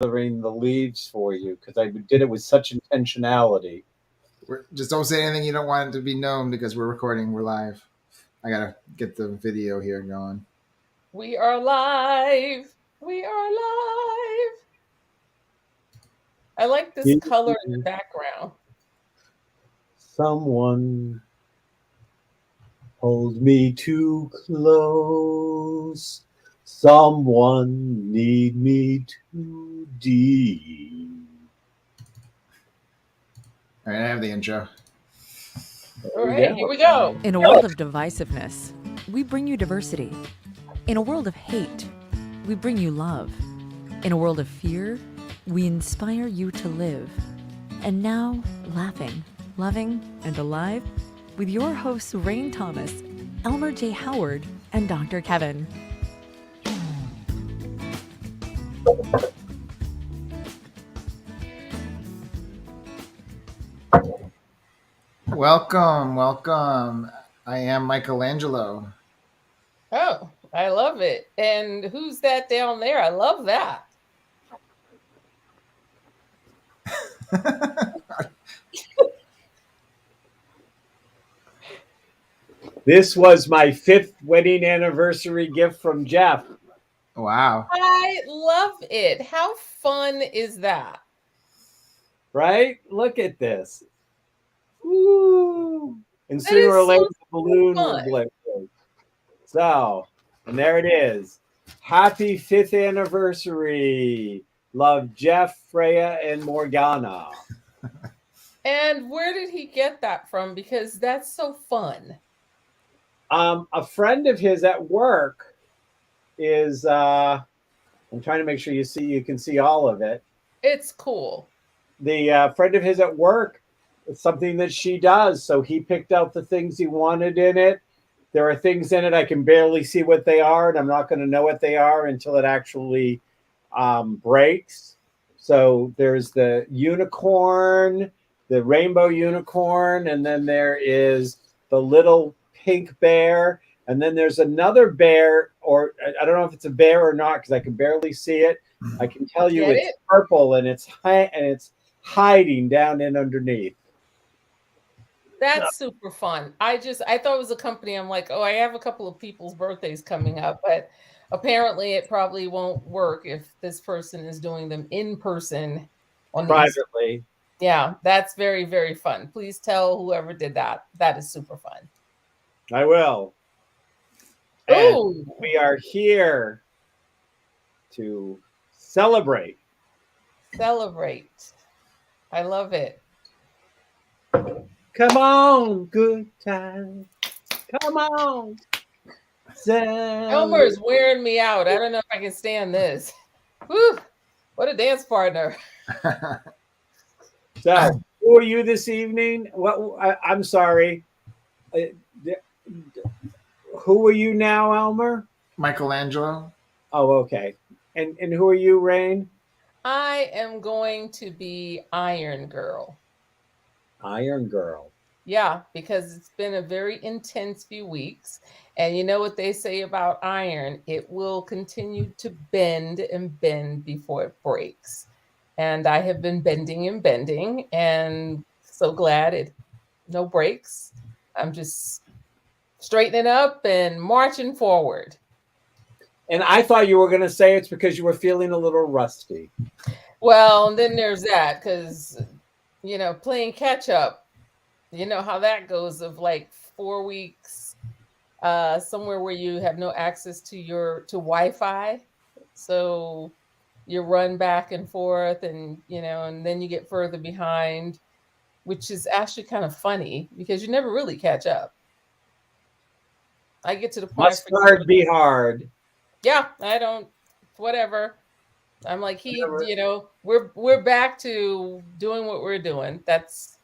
gathering the leaves for you because I did it with such intentionality. Just don't say anything you don't want it to be known because we're recording. We're live. I gotta get the video here going. We are live. We are live. I like this color in the background. Someone hold me too close. Someone need me too deep. All right, I have the intro. All right, here we go. In a world of divisiveness, we bring you diversity. In a world of hate, we bring you love. In a world of fear, we inspire you to live. And now, laughing, loving, and alive with your hosts Rain Thomas, Elmer J. Howard, and Dr. Kevin. Welcome. I am Michelangelo. Oh, I love it. And who's that down there? I love that. This was my 5th wedding anniversary gift from Jeff. Wow. I love it. How fun is that? Right? Look at this. Woo! And That sooner or is later, so the balloon will fun. blip. So, and there it is. Happy 5th anniversary. Love, Jeff, Freya, and Morgana. And where did he get that from? Because that's so fun. A friend of his at work is, I'm trying to make sure you can see all of it. It's cool. The friend of his at work, it's something that she does. So he picked out the things he wanted in it. There are things in it I can barely see what they are, and I'm not going to know what they are until it actually breaks. So there's the unicorn, the rainbow unicorn, and then there is the little pink bear, and then there's another bear, or I don't know if it's a bear or not because I can barely see it. I can tell you it's purple and it's hiding down in underneath. That's super fun. I thought it was a company. I'm like, oh, I have a couple of people's birthdays coming up, but apparently it probably won't work if this person is doing them in person on privately. Yeah, that's very, very fun. Please tell whoever did that. That is super fun. I will. Oh, we are here to celebrate. Celebrate. I love it. Come on, good time. Come on. Elmer is wearing me out. I don't know if I can stand this. Whew, what a dance partner. So, who are you this evening? I'm sorry. Who are you now, Elmer? Michelangelo. Oh, okay. And who are you, Rain? I am going to be Iron Girl. Iron Girl. Yeah, because it's been a very intense few weeks. And you know what they say about iron? It will continue to bend and bend before it breaks. And I have been bending and so glad no breaks. I'm just straightening up and marching forward. And I thought you were going to say it's because you were feeling a little rusty. Well, and then there's that because, playing catch up, you know how that goes of like 4 weeks somewhere where you have no access to Wi-Fi. So you run back and forth and then you get further behind, which is actually kind of funny because you never really catch up. I get to the point. Must hard be hard. Yeah, I don't, whatever. I'm like, we're back to doing what we're doing. That's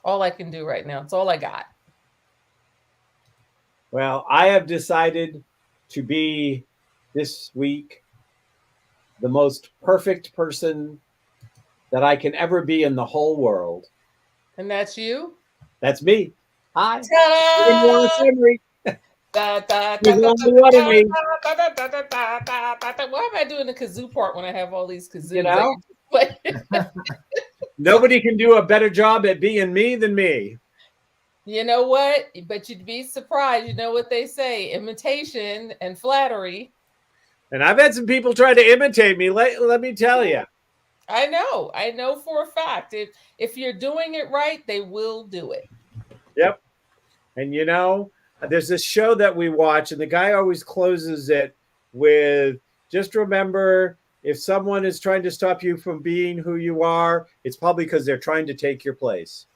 all I can do right now. It's all I got. Well, I have decided to be this week the most perfect person that I can ever be in the whole world. And that's you? That's me. Hi. Ta-da! Da, da, da, There's da, only one of me, da, da, da, da, da, da, da, da. Why am I doing the kazoo part when I have all these kazoos? you know. Like, Nobody can do a better job at being me than me. you know what? But you'd be surprised. You know what they say: imitation and flattery. And I've had some people try to imitate me. Let me tell you. I know for a fact. If you're doing it right, they will do it. Yep. And you know, there's this show that we watch, and the guy always closes it with just remember if someone is trying to stop you from being who you are, it's probably because they're trying to take your place.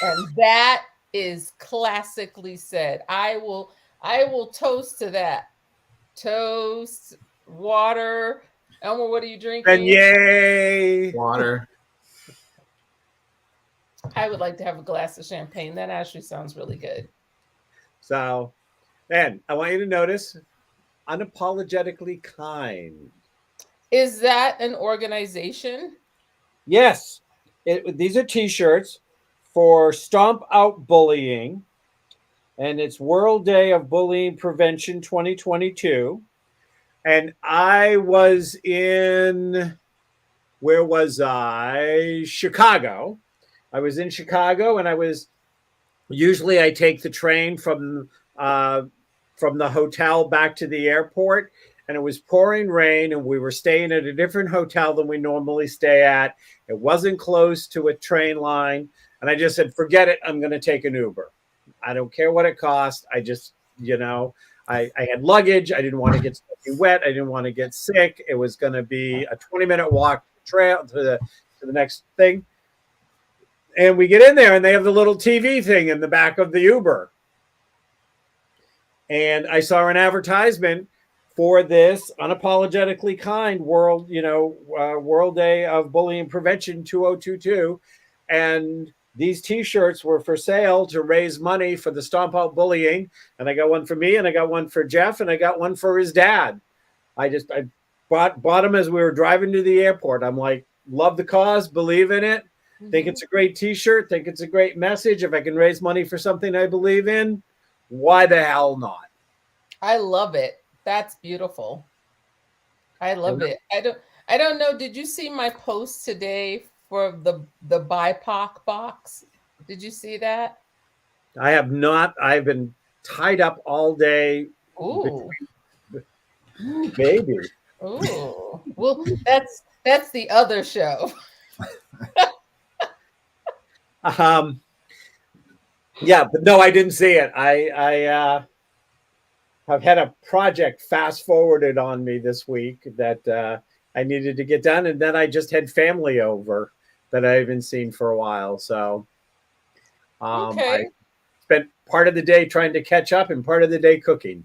And that is classically said. I will toast to that. Toast, water. Elmer, what are you drinking? And yay. Water. I would like to have a glass of champagne. That actually sounds really good. So, and I want you to notice unapologetically kind. Is that an organization? Yes, these are T-shirts for Stomp Out Bullying, and it's World Day of Bullying Prevention 2022. And I was in, where was I? Chicago. I was in Chicago, and usually I take the train from the hotel back to the airport, and it was pouring rain, and we were staying at a different hotel than we normally stay at. It wasn't close to a train line, and I just said, forget it, I'm going to take an Uber. I don't care what it cost. I just, I had luggage. I didn't want to get wet. I didn't want to get sick. It was going to be a 20-minute walk trail to the next thing. And we get in there, and they have the little TV thing in the back of the Uber. And I saw an advertisement for this unapologetically kind World Day of Bullying Prevention 2022. And these T-shirts were for sale to raise money for the Stomp Out Bullying. And I got one for me, and I got one for Jeff, and I got one for his dad. I bought them as we were driving to the airport. I'm like, love the cause, believe in it. Think it's a great T-shirt. Think it's a great message. If I can raise money for something I believe in, why the hell not? I love it. That's beautiful. I love it. I don't know. Did you see my post today for the BIPOC box? Did you see that? I have not. I've been tied up all day. Ooh. Ooh, baby. Ooh. Well, that's the other show. Yeah, but no, I didn't see it. I have had a project fast forwarded on me this week that I needed to get done, and then I just had family over that I haven't seen for a while. So Okay. I spent part of the day trying to catch up and part of the day cooking.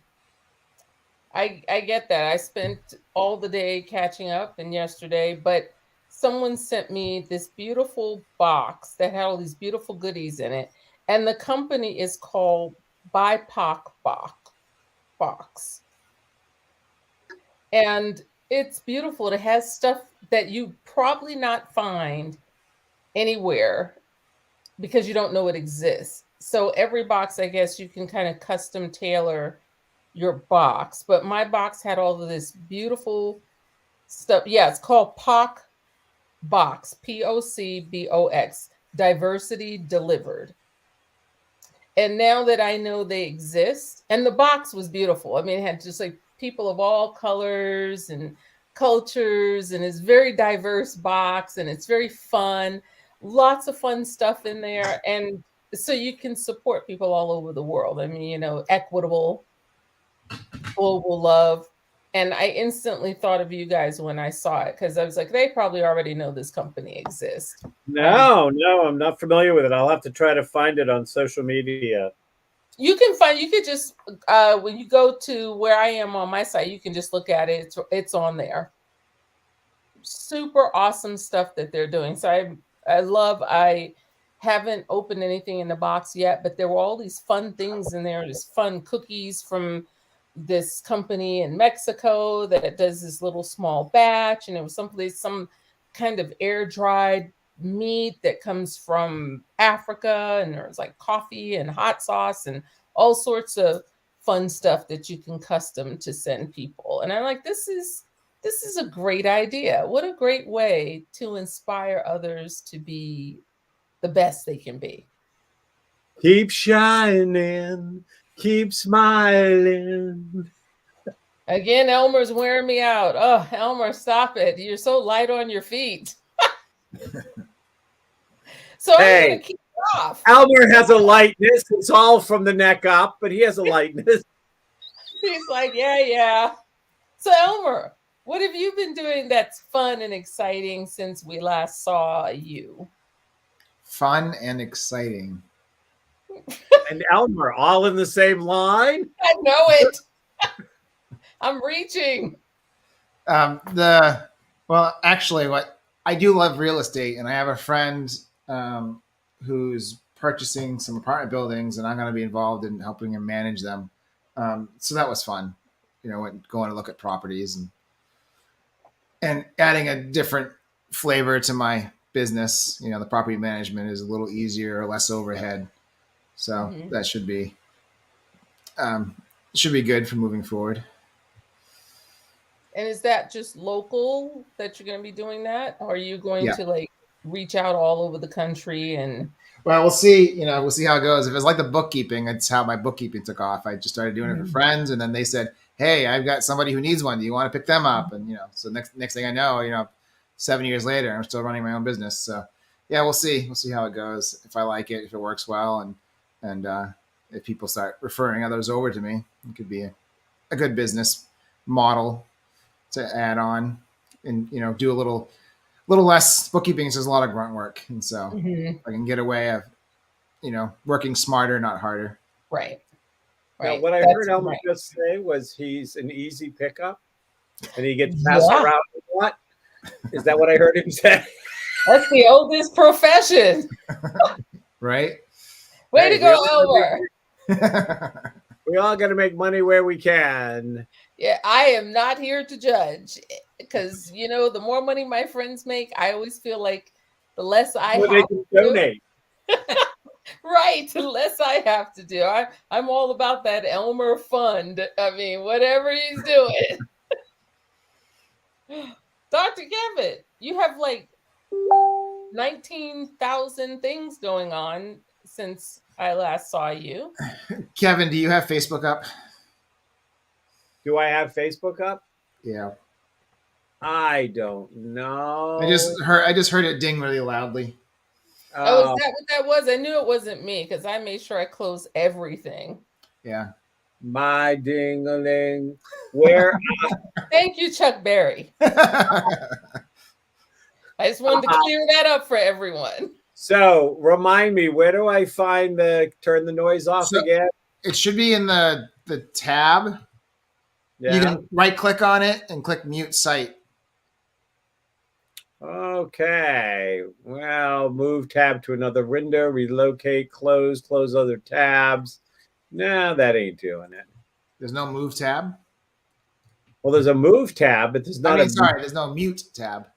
I get that. I spent all the day catching up and yesterday, but someone sent me this beautiful box that had all these beautiful goodies in it. And the company is called BIPOC Box. And it's beautiful. It has stuff that you probably not find anywhere because you don't know it exists. So every box, I guess, you can kind of custom tailor your box. But my box had all of this beautiful stuff. Yeah, it's called POC Box, POCBOX, Diversity Delivered. And now that I know they exist, and the box was beautiful. I mean, it had just like people of all colors and cultures, and it's very diverse box, and it's very fun. Lots of fun stuff in there. And so you can support people all over the world. I mean, equitable, global love. And I instantly thought of you guys when I saw it because I was like, they probably already know this company exists. No, I'm not familiar with it. I'll have to try to find it on social media. You could just, when you go to where I am on my site, you can just look at it. It's on there. Super awesome stuff that they're doing. So I haven't opened anything in the box yet, but there were all these fun things in there. There's fun cookies from this company in Mexico that does this little small batch, and it was some kind of air dried meat that comes from Africa, and there's like coffee and hot sauce and all sorts of fun stuff that you can custom to send people. And I'm like, this is a great idea. What a great way to inspire others to be the best they can be. Keep shining, keep smiling. Again, Elmer's wearing me out. Oh, Elmer, stop it. You're so light on your feet. So Hey. I'm going to keep it off. Elmer has a lightness. It's all from the neck up, but he has a lightness. He's like, yeah. So Elmer, what have you been doing that's fun and exciting since we last saw you? Fun and exciting. And Elmer, all in the same line. I know it. I'm reaching. Well, actually, what I do love real estate, and I have a friend who's purchasing some apartment buildings, and I'm going to be involved in helping him manage them. So that was fun, going to look at properties and adding a different flavor to my business. The property management is a little easier or less overhead, so that should be good for moving forward. And is that just local that you're going to be doing that? Or are you going Yeah. to like reach out all over the country? And Well, we'll see. We'll see how it goes. If it's like the bookkeeping, it's how my bookkeeping took off. I just started doing it for friends, and then they said, "Hey, I've got somebody who needs one. Do you want to pick them up?" And so next thing I know, 7 years later, I'm still running my own business. So yeah, we'll see. We'll see how it goes. If I like it, if it works well, and if people start referring others over to me, it could be a good business model to add on, and do a little less bookkeeping. Is a lot of grunt work, and so I can get away of working smarter, not harder. right. Now, what I That's heard Elmer right. just say was he's an easy pickup, and he gets passed around a lot. Is that what I heard him say? That's the oldest profession. Right. Way Hey, to go, Elmer. We all got to make money where we can. Yeah, I am not here to judge because the more money my friends make, I always feel like the less I Well, have they can to do. donate. Right, the less I have to do. I'm all about that Elmer fund. I mean, whatever he's doing. Dr. Kevin, you have like 19,000 things going on since I last saw you. Kevin, do you have Facebook up? Do I have Facebook up? Yeah. I don't know. I just heard it ding really loudly. Oh, is that what that was? I knew it wasn't me because I made sure I closed everything. Yeah. My ding-a-ling. Where? Thank you, Chuck Berry. I just wanted to clear that up for everyone. So remind me, where do I find the turn the noise off again? It should be in the tab. Yeah. You can right click on it and click mute site. Okay. Well, move tab to another window, relocate, close other tabs. No, that ain't doing it. There's no move tab. Well, there's a move tab, but there's not there's no mute tab.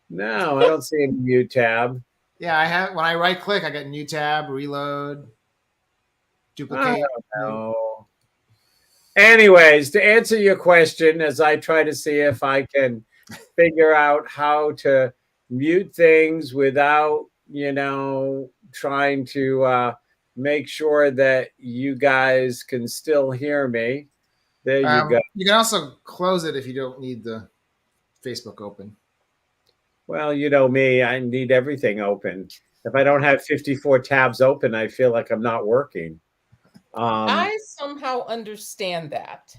No, I don't see a mute tab. Yeah, I have. When I right click, I get new tab, reload, duplicate. I don't know. Anyways, to answer your question, as I try to see if I can figure out how to mute things without, trying to make sure that you guys can still hear me. There you go. You can also close it if you don't need the Facebook open. Well, you know me, I need everything open. If I don't have 54 tabs open, I feel like I'm not working. I somehow understand that.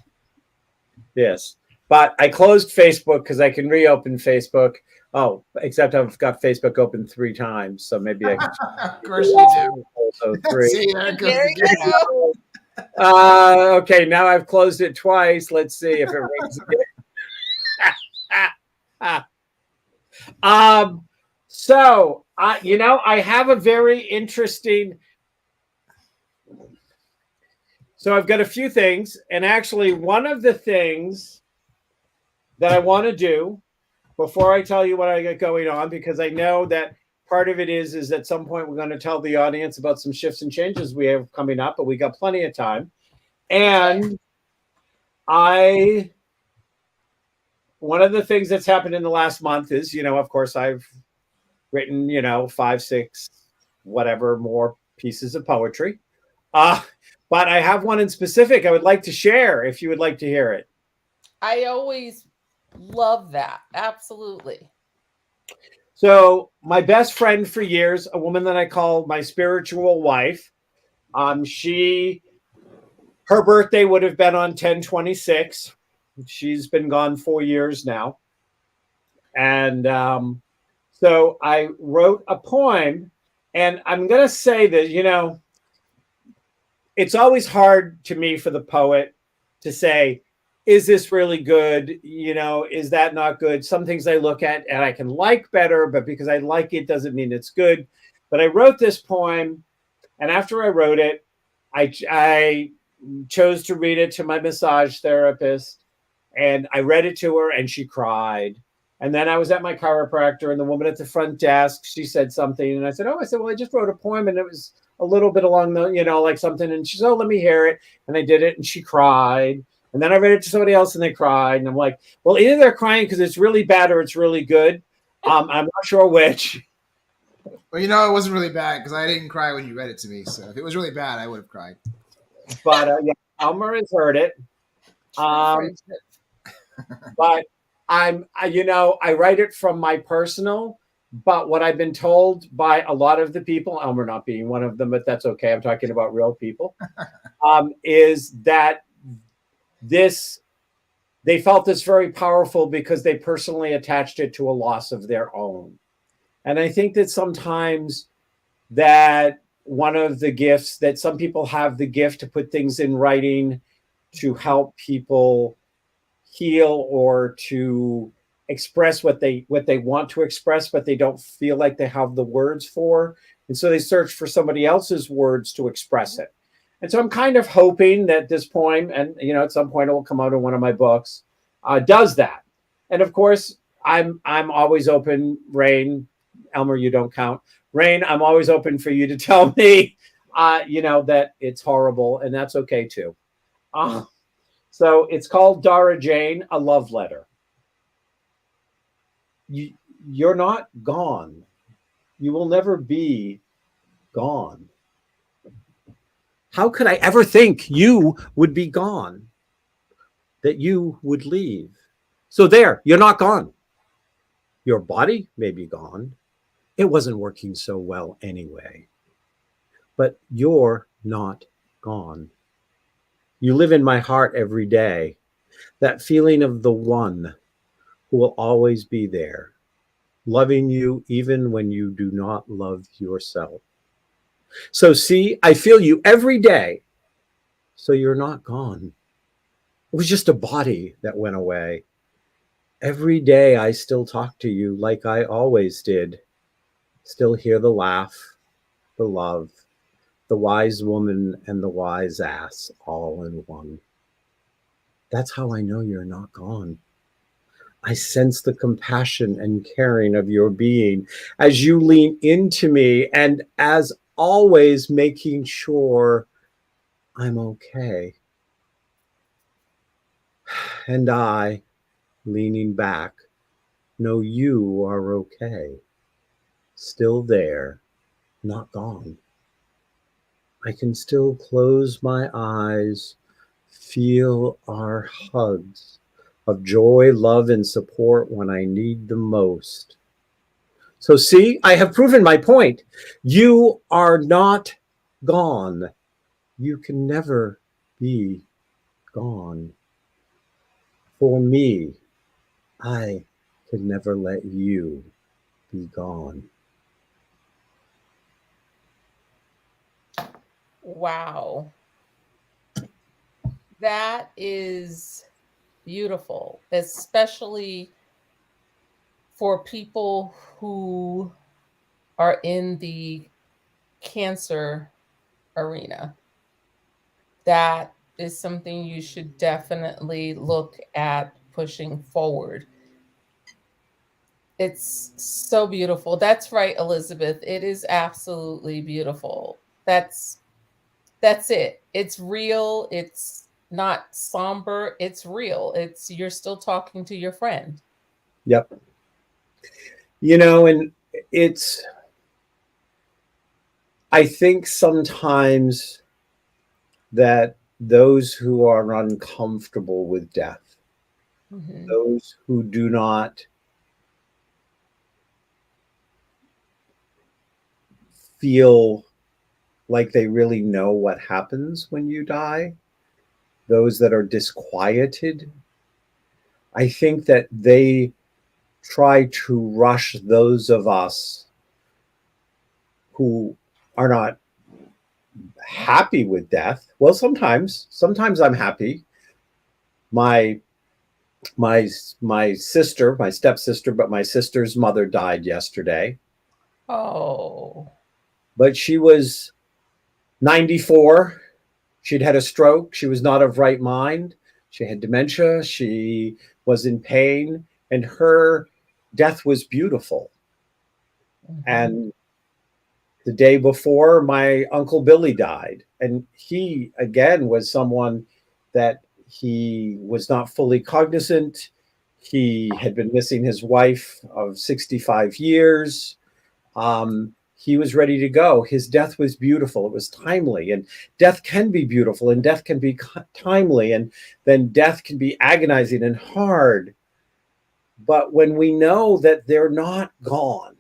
Yes. But I closed Facebook because I can reopen Facebook. Oh, except I've got Facebook open 3 times. So maybe I can. Of course you do. Also 3. See, there it goes There again. you go. Okay, now I've closed it twice. Let's see if it rings again. So I have a very interesting. So I've got a few things, and actually one of the things that I want to do before I tell you what I got going on, because I know that part of it is at some point we're going to tell the audience about some shifts and changes we have coming up, but we got plenty of time. And one of the things that's happened in the last month is, of course, I've written, 5, 6, whatever more pieces of poetry. But I have one in specific I would like to share if you would like to hear it. I always love that. Absolutely. So my best friend for years, a woman that I call my spiritual wife, her birthday would have been on 10/26. She's been gone 4 years now. And so I wrote a poem, and I'm going to say that, it's always hard to me for the poet to say, is this really good? Is that not good? Some things I look at and I can like better, but because I like it doesn't mean it's good. But I wrote this poem, and after I wrote it, I chose to read it to my massage therapist, and I read it to her, and she cried. And then I was at my chiropractor, and the woman at the front desk, she said something, and I said, well, I just wrote a poem, and it was a little bit along the, like something. And she said, let me hear it. And I did it, and she cried. And then I read it to somebody else, and they cried. And I'm like, well, either they're crying because it's really bad or it's really good. I'm not sure which. Well, it wasn't really bad because I didn't cry when you read it to me. So if it was really bad, I would have cried. But yeah, Elmer has heard it. But I write it from my personal. But what I've been told by a lot of the people, Elmer not being one of them, but that's okay. I'm talking about real people, is that they felt this very powerful because they personally attached it to a loss of their own. And I think that sometimes that one of the gifts that some people have the gift to put things in writing to help people heal or to express what they want to express, but they don't feel like they have the words for. And so they search for somebody else's words to express it. And so I'm kind of hoping that this poem, and at some point it will come out in one of my books, does that. And of course, I'm always open, Rain. Elmer, you don't count. Rain, I'm always open for you to tell me, that it's horrible, and that's okay too. So it's called Dara Jane, a love letter. You're not gone. You will never be gone. How could I ever think you would be gone? That you would leave? So there, you're not gone. Your body may be gone. It wasn't working so well anyway. But you're not gone. You live in my heart every day. That feeling of the one who will always be there, loving you even when you do not love yourself. So see, I feel you every day. So you're not gone. It was just a body that went away. Every day I still talk to you like I always did. Still hear the laugh, the love, the wise woman and the wise ass all in one. That's how I know you're not gone. I sense the compassion and caring of your being as you lean into me, and as always making sure I'm okay. And I, leaning back, know you are okay. Still there, not gone. I can still close my eyes, feel our hugs of joy, love, and support when I need them most. So see, I have proven my point. You are not gone. You can never be gone. For me, I could never let you be gone. Wow. That is beautiful, especially for people who are in the cancer arena. That is something you should definitely look at pushing forward. It's so beautiful. That's right, Elizabeth. It is absolutely beautiful. That's it. It's real. It's not somber. It's real. It's you're still talking to your friend. Yep. You know, and it's, I think sometimes that those who are uncomfortable with death, Mhm. those who do not feel like they really know what happens when you die, those that are disquieted, I think that they try to rush those of us who are not happy with death. Well, sometimes I'm happy. My my sister, my stepsister, but my sister's mother died yesterday. Oh. But she was 94. She'd had a stroke. She was not of right mind. She had dementia. She was in pain, and her death was beautiful. Mhm. And the day before, my uncle Billy died, and he again was someone that he was not fully cognizant. He had been missing his wife of 65 years. He was ready to go. His death was beautiful. It was timely, and death can be beautiful, and death can be timely, and then death can be agonizing and hard. But when we know that they're not gone,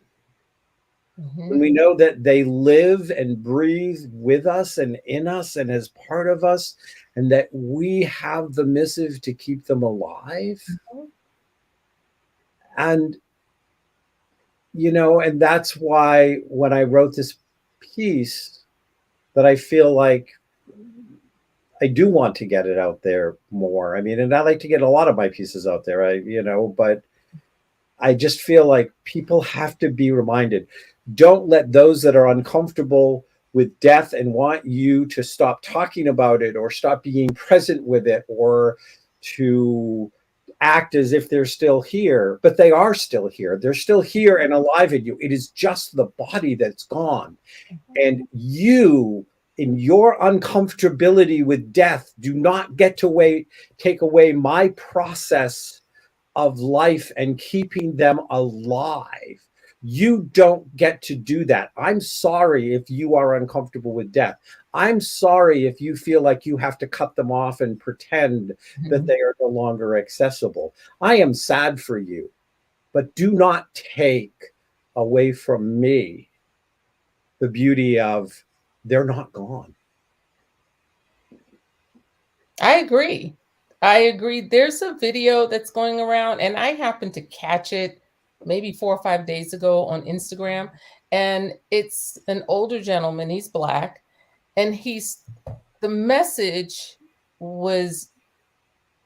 when Mhm. we know that they live and breathe with us and in us and as part of us, and that we have the missive to keep them alive, Mhm. and and that's why when I wrote this piece, that I feel like I do want to get it out there more. I mean, and I like to get a lot of my pieces out there. But I just feel like people have to be reminded. Don't let those that are uncomfortable with death and want you to stop talking about it or stop being present with it or to act as if they're still here, but they are still here. They're still here and alive in you. It is just the body that's gone. And you, in your uncomfortability with death, do not get to take away my process of life and keeping them alive. You don't get to do that. I'm sorry if you are uncomfortable with death. I'm sorry if you feel like you have to cut them off and pretend that Mhm. they are no longer accessible. I am sad for you, but do not take away from me the beauty of they're not gone. I agree. I agree. There's a video that's going around, and I happened to catch it maybe 4 or 5 days ago on Instagram. And it's an older gentleman, he's black, and the message was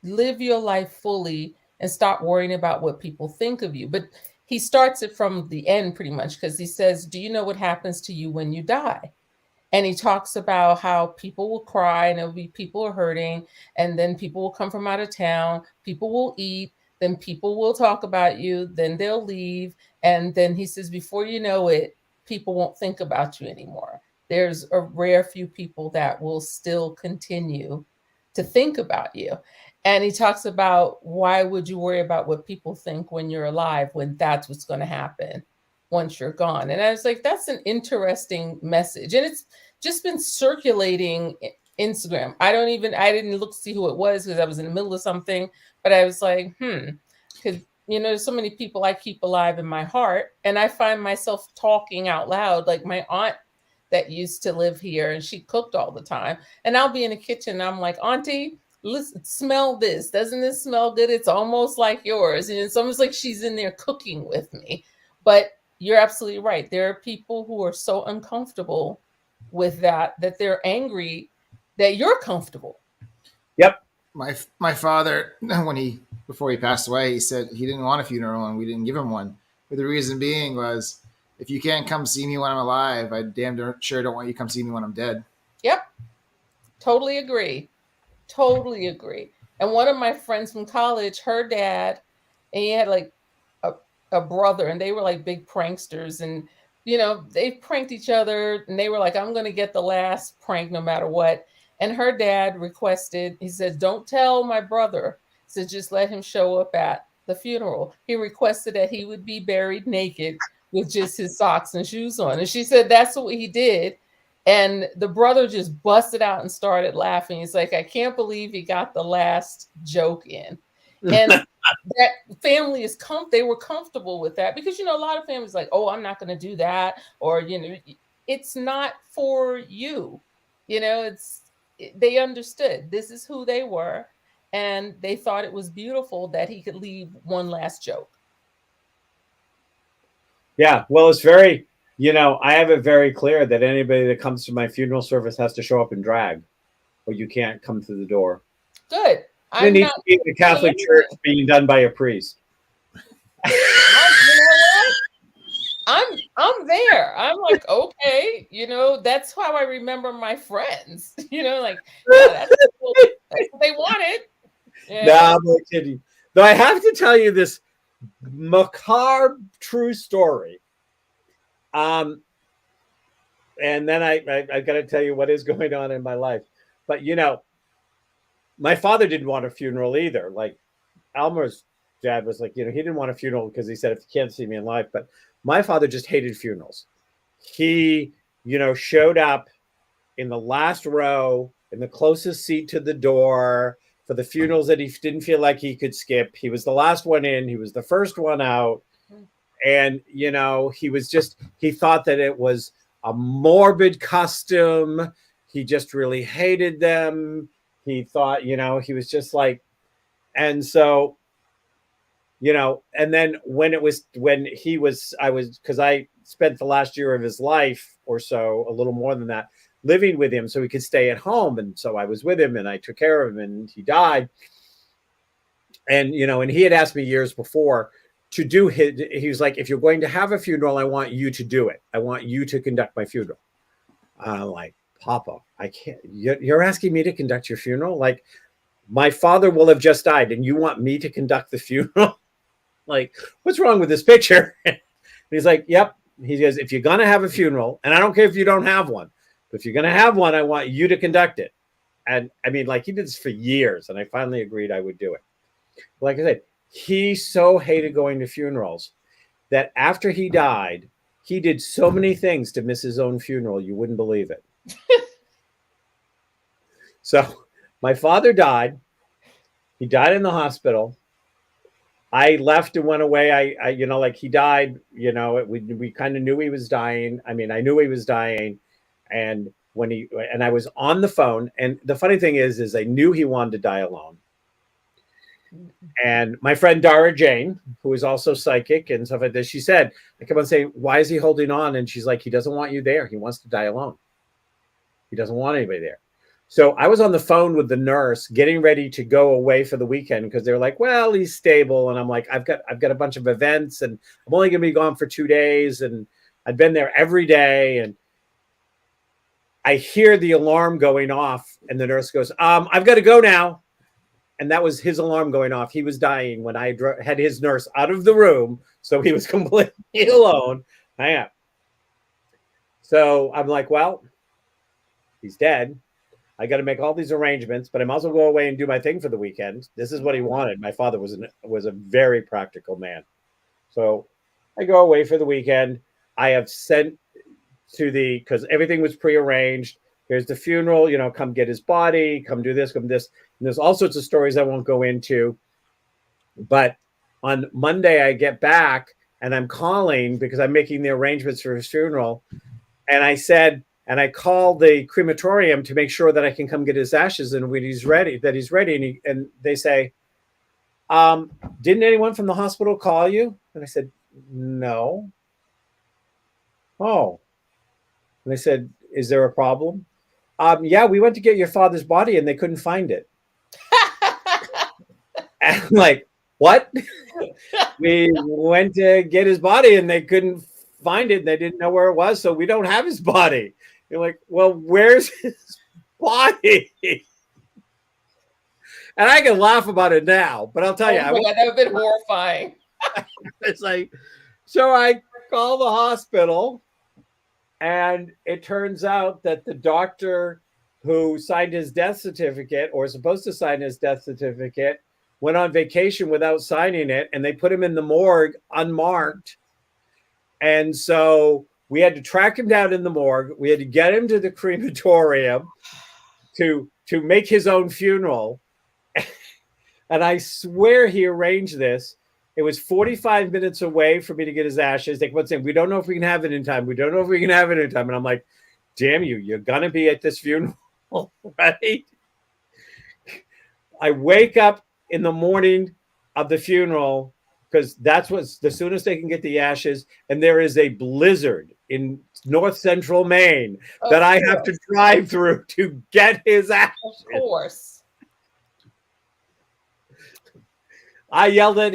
live your life fully and stop worrying about what people think of you. But he starts it from the end pretty much because he says, do you know what happens to you when you die? And he talks about how people will cry and there'll be people are hurting, and then people will come from out of town, people will eat, then people will talk about you, then they'll leave. And then he says, before you know it, people won't think about you anymore. There's a rare few people that will still continue to think about you. And he talks about why would you worry about what people think when you're alive when that's what's going to happen once you're gone. And I was like, that's an interesting message. And it's just been circulating Instagram. I didn't look to see who it was because I was in the middle of something, but I was like, because there's so many people I keep alive in my heart, and I find myself talking out loud, like my aunt that used to live here, and she cooked all the time, and I'll be in the kitchen, and I'm like, Auntie, listen, smell this. Doesn't this smell good? It's almost like yours, and it's almost like she's in there cooking with me. But you're absolutely right. There are people who are so uncomfortable with that they're angry that you're comfortable. Yep. My father, when he before he passed away, he said he didn't want a funeral and we didn't give him one. But the reason being was, if you can't come see me when I'm alive, I sure don't want you to come see me when I'm dead. Yep, totally agree. Totally agree. And one of my friends from college, her dad, and he had like a, a brother, and they were like big pranksters, and they pranked each other, and they were like, I'm gonna get the last prank no matter what. And her dad requested, he said, don't tell my brother. He said, just let him show up at the funeral. He requested that he would be buried naked with just his socks and shoes on. And she said that's what he did. And the brother just busted out and started laughing. He's like, I can't believe he got the last joke in. And that family they were comfortable with that, because a lot of families like, oh, I'm not going to do that, or it's not for you. They understood this is who they were, and they thought it was beautiful that he could leave one last joke. Yeah, well, it's very, I have it very clear that anybody that comes to my funeral service has to show up in drag, or you can't come through the door. Good. It needs to be in the Catholic Church being done by a priest. You know what? I'm there. I'm like, okay, that's how I remember my friends. Like, yeah, that's what they wanted. Yeah. No, I'm not kidding. Though I have to tell you this macabre true story. And then I got to tell you what is going on in my life. But my father didn't want a funeral either. Like Elmer's dad was like, he didn't want a funeral because he said, if you can't see me in life. But my father just hated funerals. He, showed up in the last row in the closest seat to the door for the funerals that he didn't feel like he could skip. He was the last one in. He was the first one out. And, he thought that it was a morbid custom. He just really hated them. He thought, he was just like, and so, and then because I spent the last year of his life or so, a little more than that, living with him so he could stay at home. And so I was with him and I took care of him, and he died. And, and he had asked me years before to do he was like, if you're going to have a funeral, I want you to do it. I want you to conduct my funeral. I'm like, Papa, I can't. You're asking me to conduct your funeral? Like, my father will have just died, and you want me to conduct the funeral? Like, what's wrong with this picture? And he's like, yep. He goes, if you're going to have a funeral, and I don't care if you don't have one, but if you're going to have one, I want you to conduct it. And I mean, like, he did this for years, and I finally agreed I would do it. Like I said, he so hated going to funerals that after he died, he did so many things to miss his own funeral, you wouldn't believe it. So my father died. He died in the hospital. I left and went away. I like, he died, we kind of knew he was dying. I mean, I knew he was dying. And I was on the phone, and the funny thing is I knew he wanted to die alone. And my friend Dara Jane, who is also psychic and stuff like this, she said, I kept on saying, why is he holding on? And she's like, he doesn't want you there. He wants to die alone. He doesn't want anybody there. So I was on the phone with the nurse getting ready to go away for the weekend, because they were like, well, he's stable. And I'm like, I've got a bunch of events, and I'm only going to be gone for 2 days. And I'd been there every day. And I hear the alarm going off, and the nurse goes, I've got to go now. And that was his alarm going off. He was dying when I had his nurse out of the room. So he was completely alone. Hang on. So I'm like, well, he's dead. I got to make all these arrangements, but I might as well go away and do my thing for the weekend. This is what he wanted. My father was a very practical man. So I go away for the weekend. I have sent because everything was prearranged. Here's the funeral, come get his body, come do this, come this. And there's all sorts of stories I won't go into. But on Monday, I get back and I'm calling because I'm making the arrangements for his funeral. And I said, and I called the crematorium to make sure that I can come get his ashes and when he's ready, that he's ready. And they say, didn't anyone from the hospital call you? And I said, no. Oh. And they said, is there a problem? Yeah, we went to get your father's body and they couldn't find it. And I'm like, what? We went to get his body and they couldn't find it. And they didn't know where it was. So we don't have his body. You're like, well, where's his body? And I can laugh about it now, but I'll tell you. That would have been horrifying. It's like, so I call the hospital, and it turns out that the doctor who signed his death certificate, or supposed to sign his death certificate, went on vacation without signing it, and they put him in the morgue unmarked. And so we had to track him down in the morgue. We had to get him to the crematorium to make his own funeral. And I swear he arranged this. It was 45 minutes away for me to get his ashes. They kept saying, we don't know if we can have it in time. We don't know if we can have it in time. And I'm like, damn you, you're going to be at this funeral, right? I wake up in the morning of the funeral because that's what's the soonest they can get the ashes. And there is a blizzard in north central Maine that I have to drive through to get his ashes. Of course. I yelled at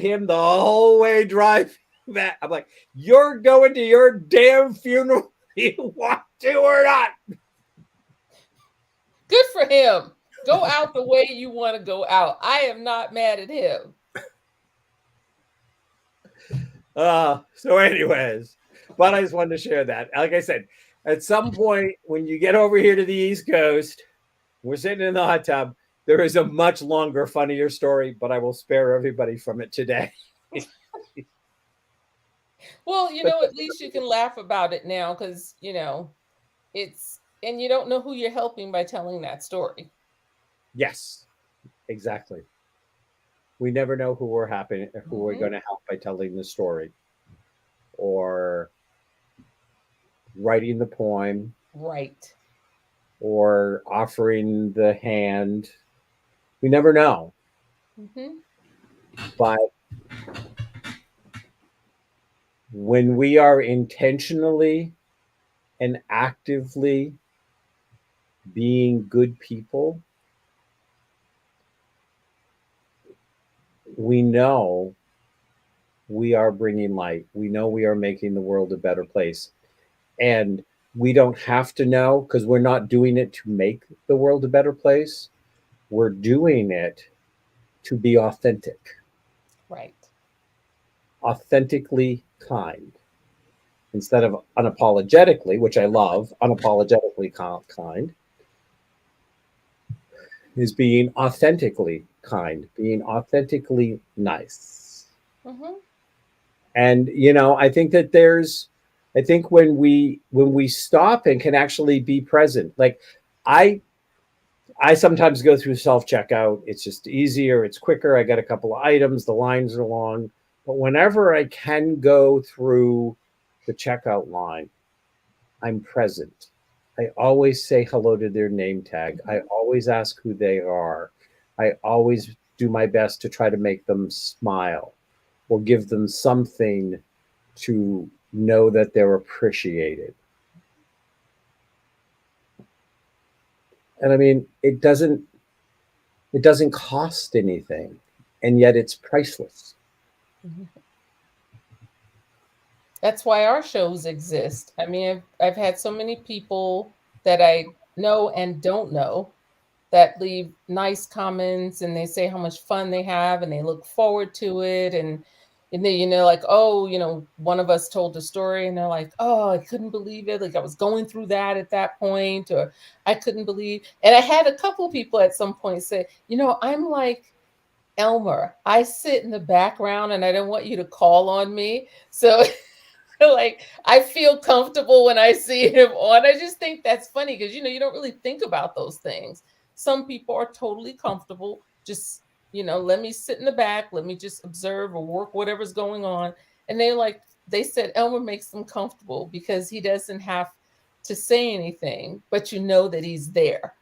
him the whole way driving back. I'm like, you're going to your damn funeral, you want to or not. Good for him. Go out the way you want to go out. I am not mad at him. So anyways, but I just wanted to share that. Like I said, at some point when you get over here to the East Coast, we're sitting in the hot tub. There is a much longer, funnier story, but I will spare everybody from it today. Well, at least you can laugh about it now because, it's, and you don't know who you're helping by telling that story. Yes, exactly. We never know who we're going to help by telling the story or writing the poem. Right. Or offering the hand. We never know. Mm-hmm. But when we are intentionally and actively being good people, we know we are bringing light. We know we are making the world a better place. And we don't have to know because we're not doing it to make the world a better place. We're doing it to be authentic. Right. Authentically kind. Instead of unapologetically, which I love, unapologetically kind, is being authentically kind, being authentically nice. Mm-hmm. And, I think that I think when we stop and can actually be present, like I sometimes go through self-checkout. It's just easier. It's quicker. I got a couple of items. The lines are long. But whenever I can go through the checkout line, I'm present. I always say hello to their name tag. I always ask who they are. I always do my best to try to make them smile or give them something to know that they're appreciated. And I mean, it doesn't cost anything, and yet it's priceless. Mm-hmm. That's why our shows exist. I mean, I've had so many people that I know and don't know that leave nice comments and they say how much fun they have and they look forward to it. And then, like, oh, one of us told a story and they're like, oh, I couldn't believe it. Like I was going through that at that point, or I couldn't believe. And I had a couple people at some point say, I'm like Elmer. I sit in the background and I don't want you to call on me. So like I feel comfortable when I see him on. I just think that's funny because, you don't really think about those things. Some people are totally comfortable. Just, let me sit in the back. Let me just observe or work whatever's going on. And they said Elmer makes them comfortable because he doesn't have to say anything, but that he's there.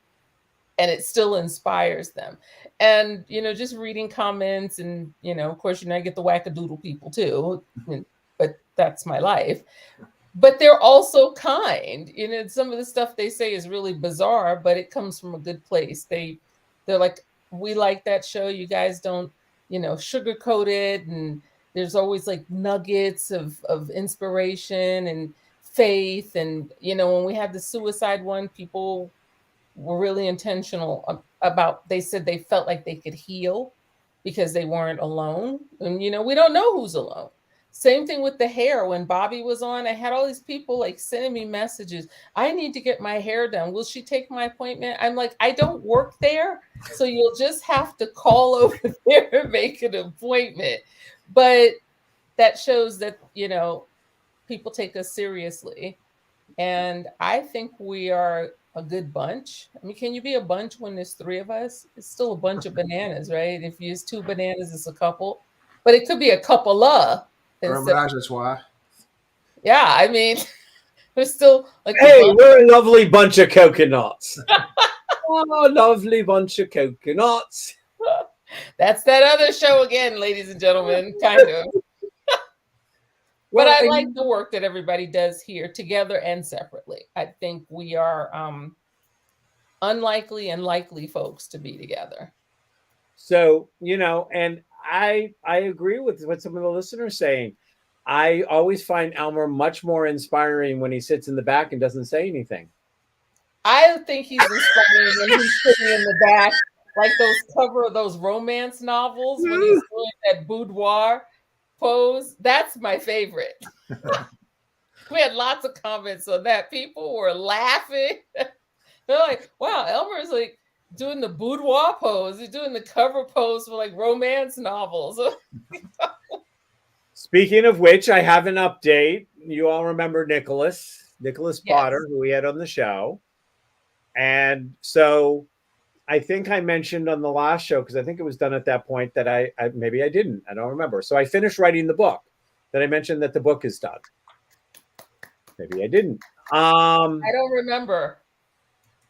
And it still inspires them. And, just reading comments and, of course, I get the wackadoodle people too, but that's my life. But they're also kind. Some of the stuff they say is really bizarre, but it comes from a good place. They're like, we like that show. You guys don't, sugarcoat it. And there's always like nuggets of inspiration and faith. And, when we had the suicide one, people were really intentional about, they said they felt like they could heal because they weren't alone. And, we don't know who's alone. Same thing with the hair. When Bobby was on, I had all these people like sending me messages. I need to get my hair done. Will she take my appointment? I'm like, I don't work there. So you'll just have to call over there and make an appointment. But that shows that, people take us seriously. And I think we are a good bunch. I mean, can you be a bunch when there's 3 of us? It's still a bunch of bananas, right? If you use 2 bananas, it's a couple. But it could be a couple of. Or a menage a trois. Yeah, I mean, there's still like. Hey, we're a lovely bunch of coconuts. Oh, lovely bunch of coconuts. That's that other show again, ladies and gentlemen, kind of. But I like the work that everybody does here together and separately. I think we are unlikely and likely folks to be together. So, and I agree with what some of the listeners saying. I always find Elmer much more inspiring when he sits in the back and doesn't say anything. I think he's inspiring when he's sitting in the back, like those cover of those romance novels when he's doing that boudoir pose. That's my favorite. We had lots of comments on that. People were laughing. They're like, wow, Elmer's like doing the boudoir pose. He's doing the cover pose for like romance novels. Speaking of which, I have an update. You all remember Nicholas Potter, who we had on the show. And so I think I mentioned on the last show, because I think it was done at that point, that I maybe I didn't. I don't remember. So I finished writing the book. Then I mentioned that the book is done. Maybe I didn't. I don't remember.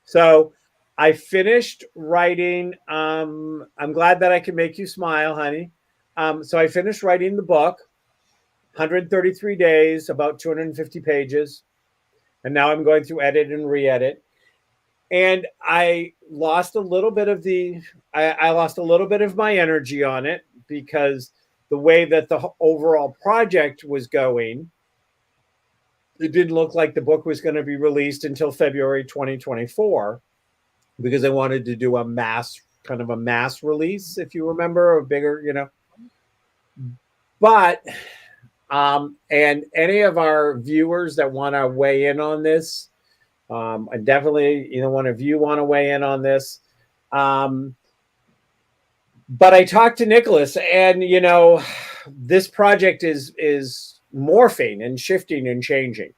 So I finished writing. I'm glad that I can make you smile, honey. So I finished writing the book, 133 days, about 250 pages. And now I'm going through edit and re-edit. And I lost a little bit of I lost a little bit of my energy on it, because the way that the overall project was going, it didn't look like the book was going to be released until February 2024, because I wanted to do a mass release, if you remember, a bigger, But, and any of our viewers that want to weigh in on this, I definitely, one of you want to weigh in on this. But I talked to Nicholas, and, this project is morphing and shifting and changing.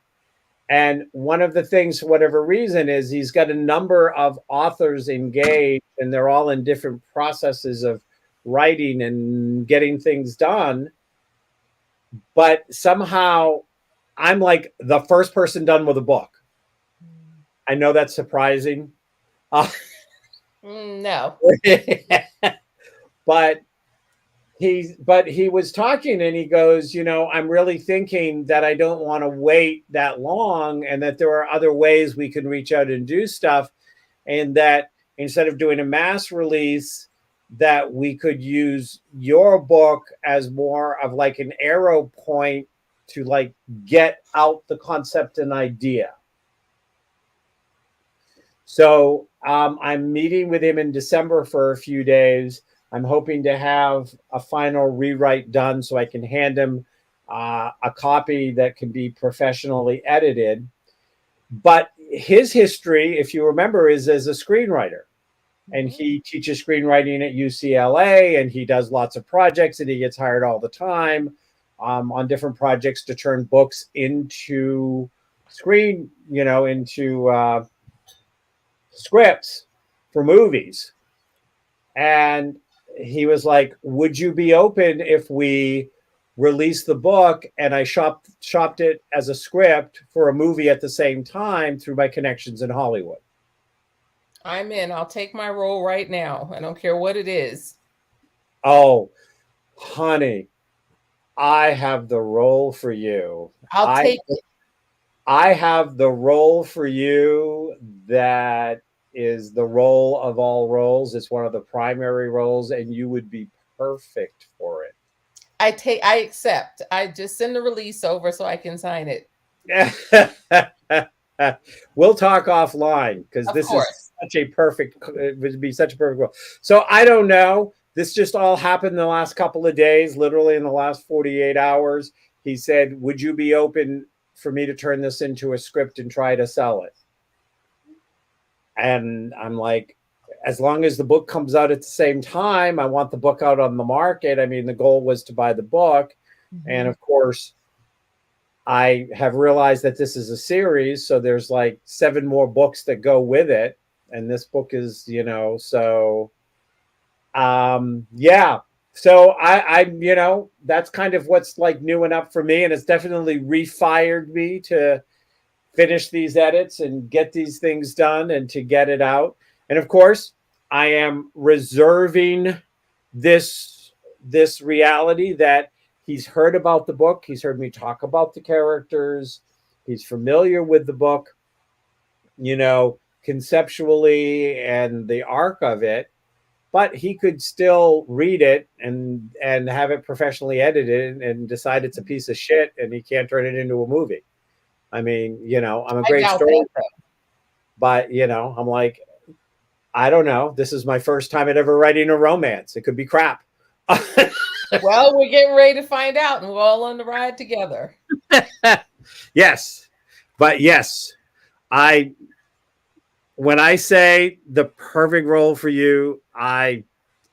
And one of the things, for whatever reason, is he's got a number of authors engaged, and they're all in different processes of writing and getting things done. But somehow I'm like the first person done with a book. I know that's surprising. No. But he was talking, and he goes, I'm really thinking that I don't want to wait that long, and that there are other ways we can reach out and do stuff, and that instead of doing a mass release, that we could use your book as more of like an arrow point to like get out the concept and idea. So I'm meeting with him in December for a few days. I'm hoping to have a final rewrite done so I can hand him a copy that can be professionally edited. But his history, if you remember, is as a screenwriter. And he teaches screenwriting at UCLA, and he does lots of projects, and he gets hired all the time on different projects to turn books into into scripts for movies. And he was like, would you be open if we release the book and I shopped it as a script for a movie at the same time through my connections in Hollywood? I'm in. I'll take my role right now. I don't care what it is. Oh, honey, I have the role for you. I'll take it. I have the role for you that is the role of all roles. It's one of the primary roles, and you would be perfect for it. I accept. I just send the release over so I can sign it. We'll talk offline, because this is such a perfect, it would be such a perfect role. So I don't know. this just all happened in the last couple of days, literally in the last 48 hours. He said, would you be open for me to turn this into a script and try to sell it? And I'm like, as long as the book comes out at the same time, I want the book out on the market. I mean, the goal was to buy the book. Mm-hmm. And of course, I have realized that this is a series. So there's like 7 more books that go with it. And this book is, you know, so yeah. So I, you know, that's kind of what's like new and up for me. And it's definitely refired me to finish these edits and get these things done and to get it out. And of course, I am reserving this reality that he's heard about the book. He's heard me talk about the characters. He's familiar with the book, you know, conceptually and the arc of it. But he could still read it and have it professionally edited and decide it's a piece of shit and he can't turn it into a movie. I mean, you know, I'm a great storyteller, but, you know, I'm like, I don't know. This is my first time at ever writing a romance. It could be crap. Well, we're getting ready to find out, and we're all on the ride together. Yes. But yes, when I say the perfect role for you, I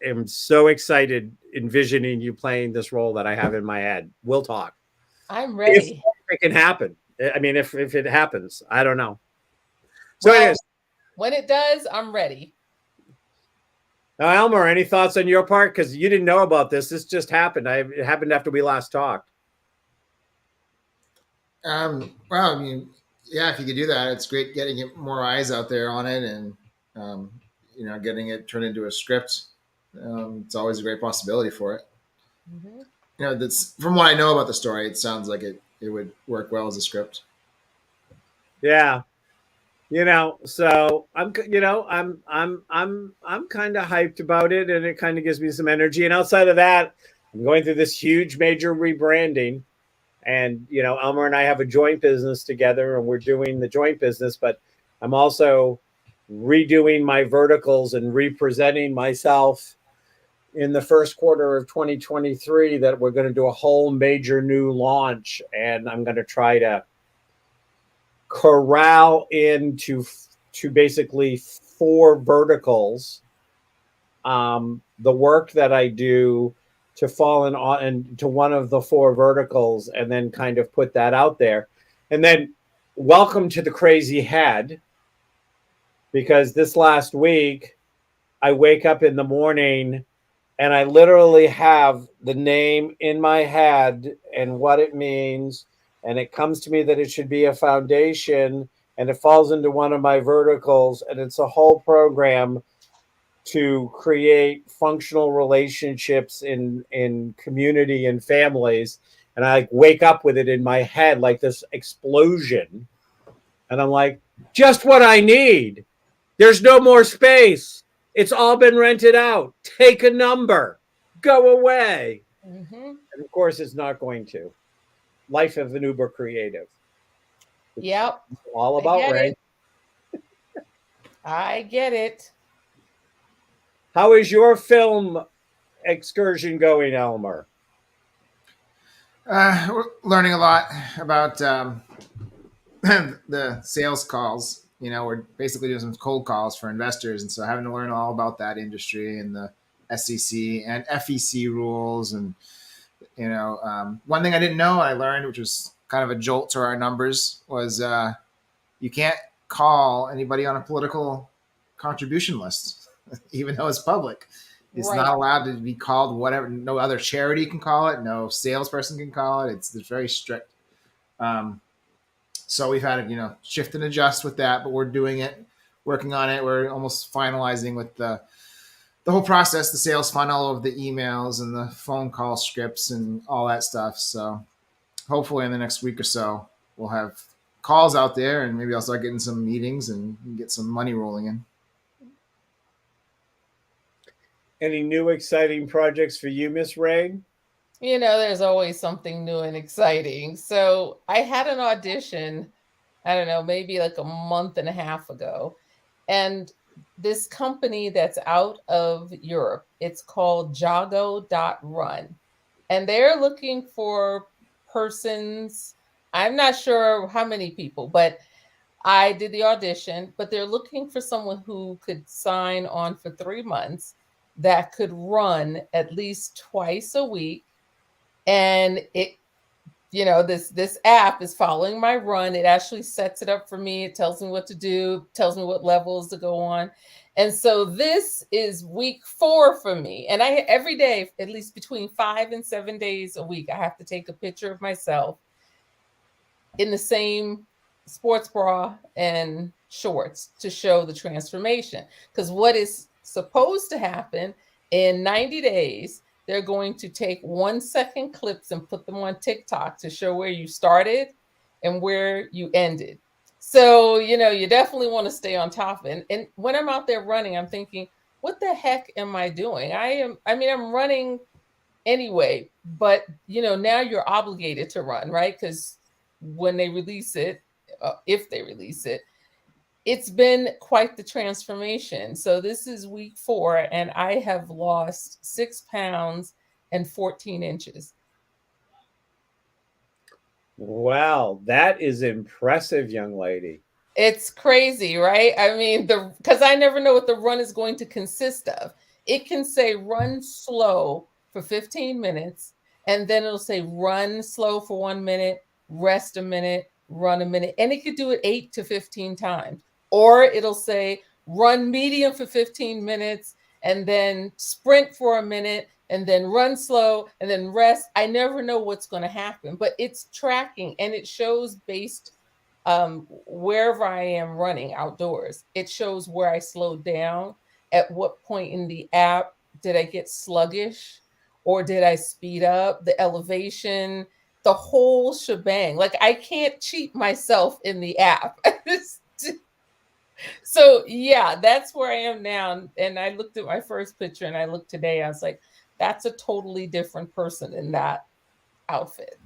am so excited envisioning you playing this role that I have in my head. We'll talk. I'm ready. If it can happen. I mean, if it happens, I don't know. So well, anyways, when it does, I'm ready. Now, Elmer, any thoughts on your part? Because you didn't know about this. This just happened. It happened after we last talked. Well, I mean, yeah, if you could do that, it's great getting it more eyes out there on it and, you know, getting it turned into a script. It's always a great possibility for it. Mm-hmm. You know, that's from what I know about the story. It sounds like it would work well as a script. Yeah. You know, so I'm kind of hyped about it, and it kind of gives me some energy. And outside of that, I'm going through this huge major rebranding. And, you know, Elmer and I have a joint business together and we're doing the joint business, but I'm also redoing my verticals and representing myself in the first quarter of 2023 that we're going to do a whole major new launch. And I'm going to try to corral into basically 4 verticals. The work that I do to fall into one of the 4 verticals and then kind of put that out there. And then welcome to the crazy head, because this last week I wake up in the morning and I literally have the name in my head and what it means. And it comes to me that it should be a foundation and it falls into one of my verticals, and it's a whole program to create functional relationships in community and families. And I wake up with it in my head like this explosion. And I'm like, just what I need. There's no more space. It's all been rented out. Take a number. Go away. Mm-hmm. And of course, it's not going to. Life of an Uber creative. Yep. It's all about rent. I get it. How is your film excursion going, Elmer? We're learning a lot about the sales calls. You know, we're basically doing some cold calls for investors, and so having to learn all about that industry and the SEC and FEC rules. And you know, one thing I didn't know I learned, which was kind of a jolt to our numbers, was you can't call anybody on a political contribution list. Even though it's public, it's right. Not allowed to be called whatever. No other charity can call it. No salesperson can call it. It's very strict. So we've had to, you know, shift and adjust with that, but we're doing it, working on it. We're almost finalizing with the whole process, the sales funnel of the emails and the phone call scripts and all that stuff. So hopefully in the next week or so, we'll have calls out there, and maybe I'll start getting some meetings and get some money rolling in. Any new exciting projects for you, Miss Ray? You know, there's always something new and exciting. So I had an audition, I don't know, maybe like a month and a half ago. And this company that's out of Europe. It's called Jago.run. And they're looking for persons. I'm not sure how many people, but I did the audition, but they're looking for someone who could sign on for 3 months that could run at least twice a week. And it, this app is following my run. It actually sets it up for me. It tells me what to do, tells me what levels to go on. And so this is week 4 for me. And I every day, at least between 5 and 7 days a week, I have to take a picture of myself in the same sports bra and shorts to show the transformation. Because what is supposed to happen in 90 days, they're going to take 1-second clips and put them on TikTok to show where you started and where you ended. So, you definitely want to stay on top of it. And when I'm out there running, I'm thinking, what the heck am I doing? I'm running anyway, but now you're obligated to run, right? Because when they release it, if they release it, it's been quite the transformation. So this is week 4, and I have lost 6 pounds and 14 inches. Wow, that is impressive, young lady. It's crazy, right? I mean, because I never know what the run is going to consist of. It can say run slow for 15 minutes, and then it'll say run slow for 1 minute, rest a minute, run a minute, and it could do it 8 to 15 times. Or it'll say run medium for 15 minutes and then sprint for a minute and then run slow and then rest. I never know what's going to happen, but it's tracking, and it shows based wherever I am running outdoors. It shows where I slowed down, at what point in the app did I get sluggish or did I speed up, the elevation, the whole shebang. Like, I can't cheat myself in the app. So yeah, that's where I am now. And I looked at my first picture and I looked today, I was like, that's a totally different person in that outfit.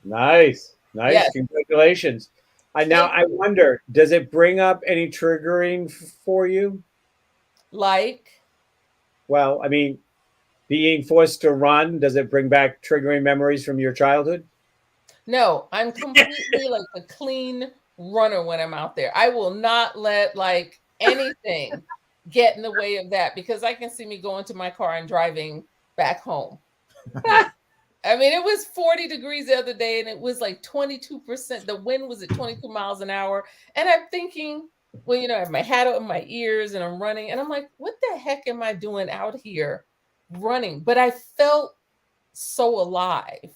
Nice. Yes. Congratulations. I wonder, does it bring up any triggering for you? Like? Well, being forced to run, does it bring back triggering memories from your childhood? No, I'm completely like a clean runner when I'm out there. I will not let anything get in the way of that, because I can see me going to my car and driving back home. It was 40 degrees the other day and it was like 22%. The wind was at 22 miles an hour. And I'm thinking, well, I have my hat on my ears and I'm running. And I'm like, what the heck am I doing out here running? But I felt so alive.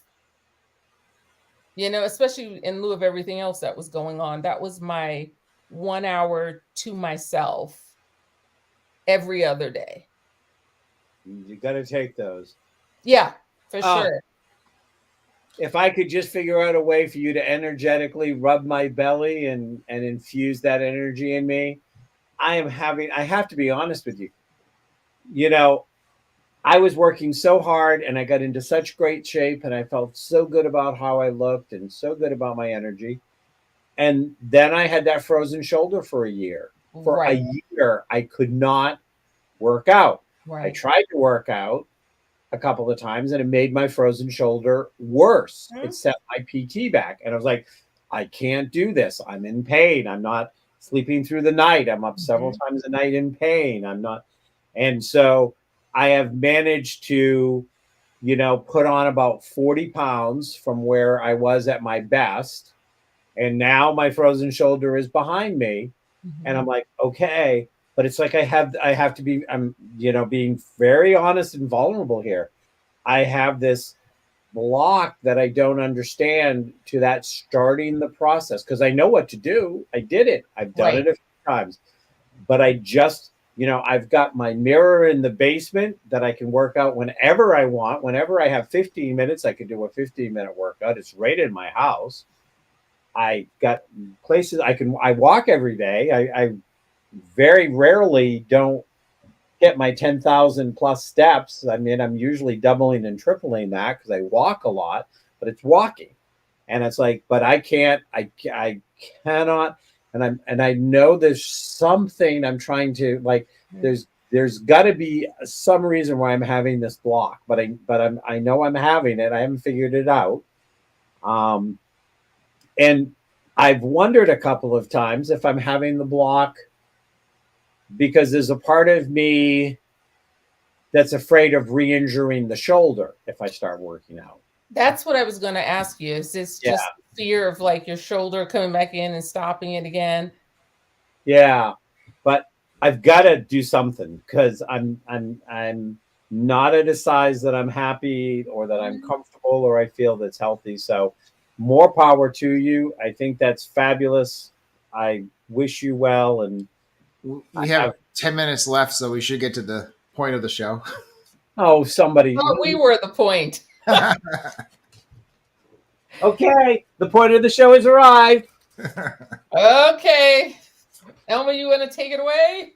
Especially in lieu of everything else that was going on. That was my 1 hour to myself every other day. You got to take those. Yeah, for sure. If I could just figure out a way for you to energetically rub my belly and infuse that energy in me, I have to be honest with you. I was working so hard and I got into such great shape and I felt so good about how I looked and so good about my energy. And then I had that frozen shoulder for a year. For a year, I could not work out. Right. I tried to work out a couple of times and it made my frozen shoulder worse. Mm-hmm. It set my PT back. And I was like, I can't do this. I'm in pain. I'm not sleeping through the night. I'm up several times a night in pain. And so I have managed to, put on about 40 pounds from where I was at my best. And now my frozen shoulder is behind me. Mm-hmm. And I'm like, okay. But it's like I have to be, I'm, being very honest and vulnerable here. I have this block that I don't understand to that starting the process, because I know what to do. I did it. I've done it a few times. But I just, I've got my mirror in the basement that I can work out whenever I want. Whenever I have 15 minutes, I can do a 15-minute workout. It's right in my house. I got places I walk every day. I very rarely don't hit my 10,000 plus steps. I'm usually doubling and tripling that because I walk a lot, but it's walking. And it's like, but I cannot. and I know there's something I'm trying to like. There's got to be some reason why I'm having this block, but I know I'm having it. I haven't figured it out. And I've wondered a couple of times if I'm having the block because there's a part of me that's afraid of re-injuring the shoulder if I start working out. That's what I was going to ask you. Is this just fear of like your shoulder coming back in and stopping it again? Yeah, but I've got to do something because I'm not at a size that I'm happy or that I'm comfortable or I feel that's healthy. So more power to you. I think that's fabulous. I wish you well. And we have 10 minutes left, so we should get to the point of the show. Oh, somebody. Oh, we were at the point. Okay, the point of the show has arrived. Okay. Elmer, you want to take it away?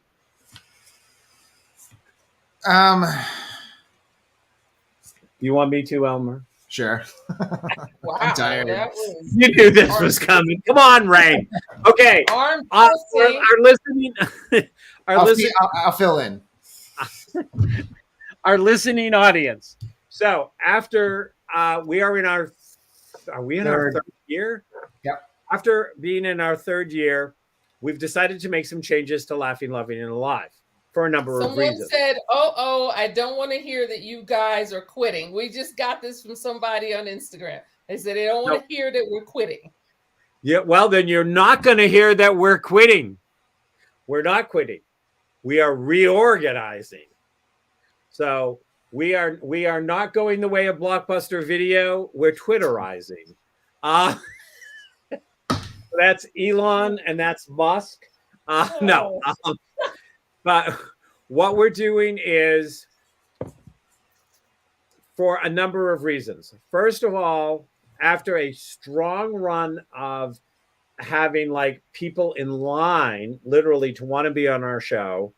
You want me to, Elmer? Sure. Wow, I'm tired. You knew this was coming. Come on, Rain. Okay. Arm Our listening. I'll fill in. Our listening audience. So after we are in our third year? Yep. After being in our third year, we've decided to make some changes to Laughing, Loving, and Alive for a number of reasons. Someone said, oh, I don't want to hear that you guys are quitting. We just got this from somebody on Instagram. They said they don't want to hear that we're quitting. Yeah, well, then you're not going to hear that we're quitting. We're not quitting. We are reorganizing. So we are not going the way of Blockbuster Video. We're Twitterizing. That's Elon and that's Musk. No. But what we're doing is for a number of reasons. First of all, after a strong run of having like people in line literally to want to be on our show,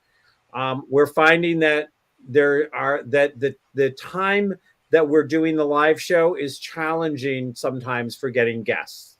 we're finding that the time that we're doing the live show is challenging sometimes for getting guests.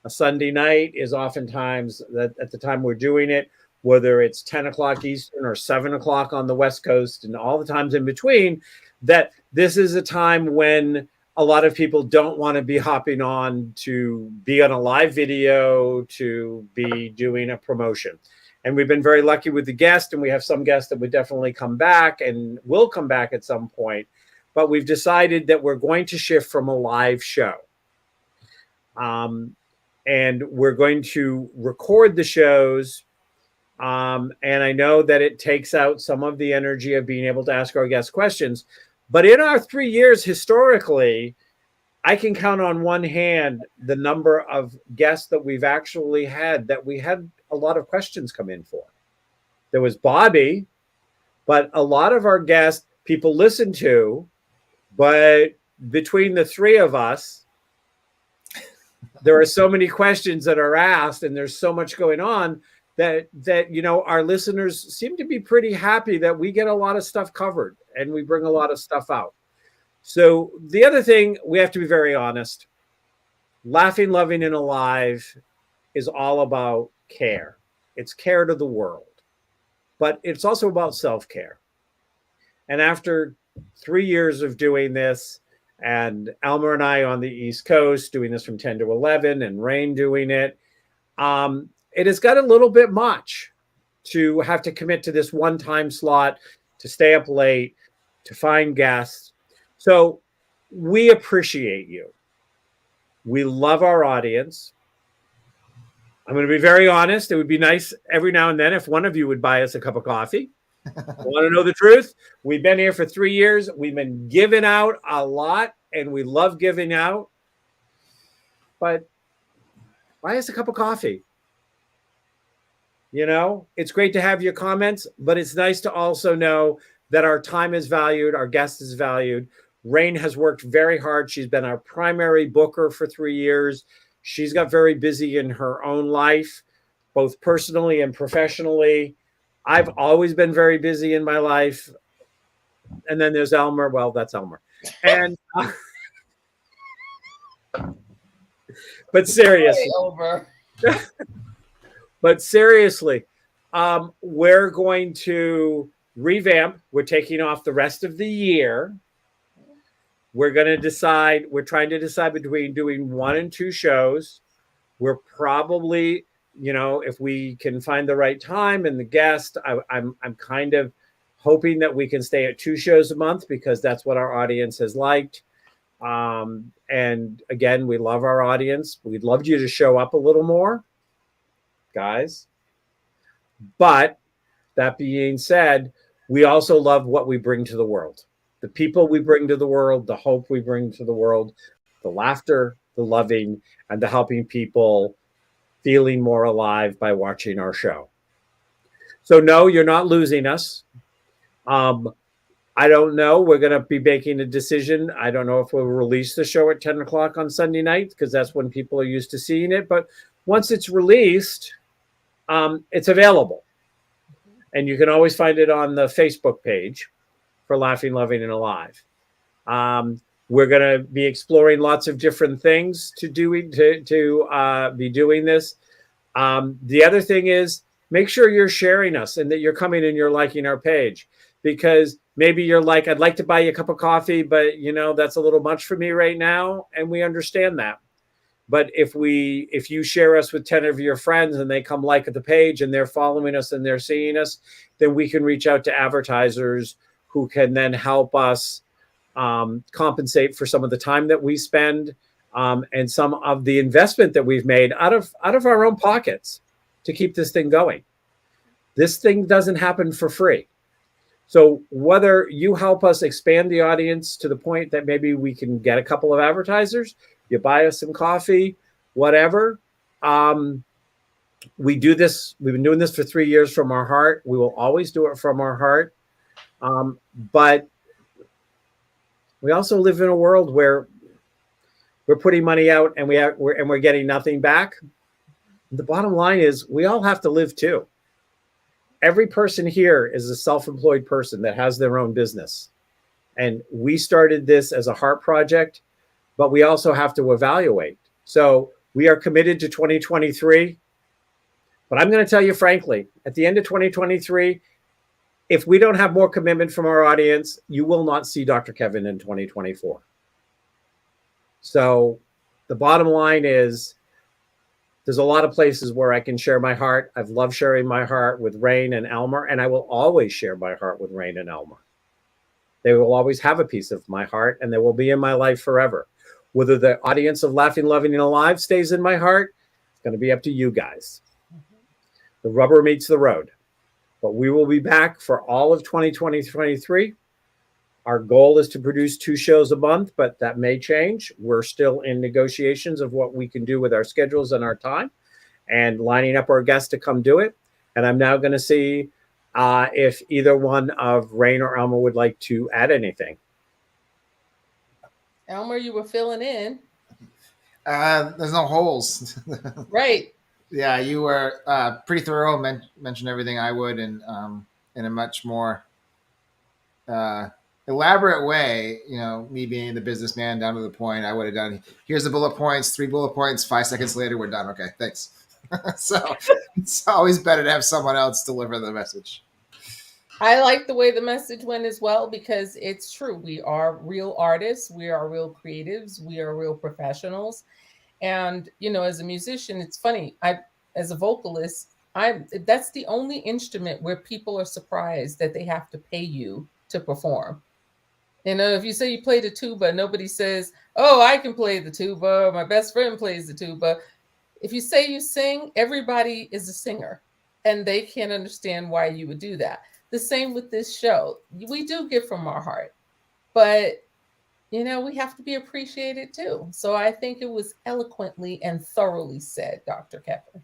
A Sunday night is oftentimes that at the time we're doing it, whether it's 10 o'clock Eastern or 7 o'clock on the West Coast and all the times in between, that this is a time when a lot of people don't want to be hopping on to be on a live video, to be doing a promotion. And we've been very lucky with the guest, and we have some guests that would definitely come back and will come back at some point. But we've decided that we're going to shift from a live show. And we're going to record the shows. And I know that it takes out some of the energy of being able to ask our guests questions. But in our 3 years historically, I can count on one hand the number of guests that we've actually had that we had a lot of questions come in for. There was Bobby, but a lot of our guests people listen to, but between the three of us, there are so many questions that are asked and there's so much going on that you know our listeners seem to be pretty happy that we get a lot of stuff covered and we bring a lot of stuff out. So the other thing, we have to be very honest. Laughing, Loving, and Alive is all about care. It's care to the world, but it's also about self-care. And after 3 years of doing this, and Elmer and I on the East Coast doing this from 10 to 11 and Rain doing it, it has got a little bit much to have to commit to this one time slot, to stay up late, to find guests. So we appreciate you. We love our audience. I'm going to be very honest. It would be nice every now and then if one of you would buy us a cup of coffee. Want to know the truth? We've been here for 3 years. We've been giving out a lot, and we love giving out. But buy us a cup of coffee. You know, it's great to have your comments, but it's nice to also know that our time is valued, our guest is valued. Rain has worked very hard. She's been our primary booker for 3 years. She's got very busy in her own life, both personally and professionally. I've always been very busy in my life. And then there's Elmer. Well, that's Elmer. And but seriously, But seriously, we're going to revamp. We're taking off the rest of the year. We're going to decide. We're trying to decide between doing 1 and 2 shows. We're probably, if we can find the right time and the guest, I'm kind of hoping that we can stay at 2 shows a month because that's what our audience has liked. And again, we love our audience. We'd love you to show up a little more, guys. But that being said, we also love what we bring to the world. The people we bring to the world, the hope we bring to the world, the laughter, the loving, and the helping people feeling more alive by watching our show. So no, you're not losing us. I don't know. We're going to be making a decision. I don't know if we'll release the show at 10 o'clock on Sunday night because that's when people are used to seeing it. But once it's released, it's available. And you can always find it on the Facebook page for Laughing, Loving, and Alive. We're going to be exploring lots of different things to be doing this. The other thing is make sure you're sharing us and that you're coming and you're liking our page, because maybe you're like, I'd like to buy you a cup of coffee, but that's a little much for me right now. And we understand that. But if you share us with 10 of your friends and they come like the page and they're following us and they're seeing us, then we can reach out to advertisers who can then help us compensate for some of the time that we spend and some of the investment that we've made out of our own pockets to keep this thing going. This thing doesn't happen for free. So whether you help us expand the audience to the point that maybe we can get a couple of advertisers, you buy us some coffee, whatever. We do this. We've been doing this for 3 years from our heart. We will always do it from our heart. But we also live in a world where we're putting money out and we're getting nothing back. The bottom line is we all have to live too. Every person here is a self-employed person that has their own business. And we started this as a heart project, but we also have to evaluate. So we are committed to 2023. But I'm going to tell you frankly, at the end of 2023, if we don't have more commitment from our audience, you will not see Dr. Kevin in 2024. So the bottom line is there's a lot of places where I can share my heart. I've loved sharing my heart with Rain and Elmer, and I will always share my heart with Rain and Elmer. They will always have a piece of my heart, and they will be in my life forever. Whether the audience of Laughing, Loving, and Alive stays in my heart, it's going to be up to you guys. The rubber meets the road. But we will be back for all of 2023. Our goal is to produce 2 shows a month, but that may change. We're still in negotiations of what we can do with our schedules and our time and lining up our guests to come do it. And I'm now going to see if either one of Rain or Elmer would like to add anything. Elmer, you were filling in. There's no holes. Right. Yeah, you were pretty thorough. Mentioned everything I would, and in a much more elaborate way. Me being the businessman down to the point, I would have done. Here's the bullet points. 3 bullet points. 5 seconds later, we're done. Okay, thanks. So it's always better to have someone else deliver the message. I like the way the message went as well, because it's true. We are real artists. We are real creatives. We are real professionals. And, as a musician, it's funny. As a vocalist, that's the only instrument where people are surprised that they have to pay you to perform. If you say you play the tuba, nobody says, oh, I can play the tuba. My best friend plays the tuba. If you say you sing, everybody is a singer, and they can't understand why you would do that. The same with this show. We do give from our heart, but we have to be appreciated too. So I think it was eloquently and thoroughly said, Dr. Kevin.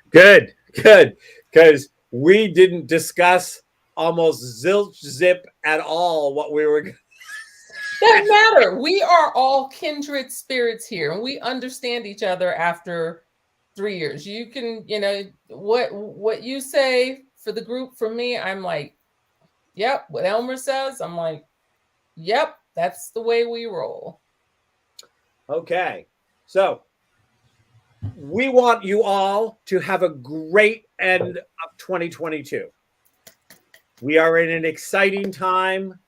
Good. Because we didn't discuss almost zilch zip at all what we were. Doesn't matter. We are all kindred spirits here, and we understand each other after 3 years. You can, what you say for the group, for me, I'm like, yep. What Elmer says, I'm like, yep, that's the way we roll. Okay. So we want you all to have a great end of 2022. We are in an exciting time.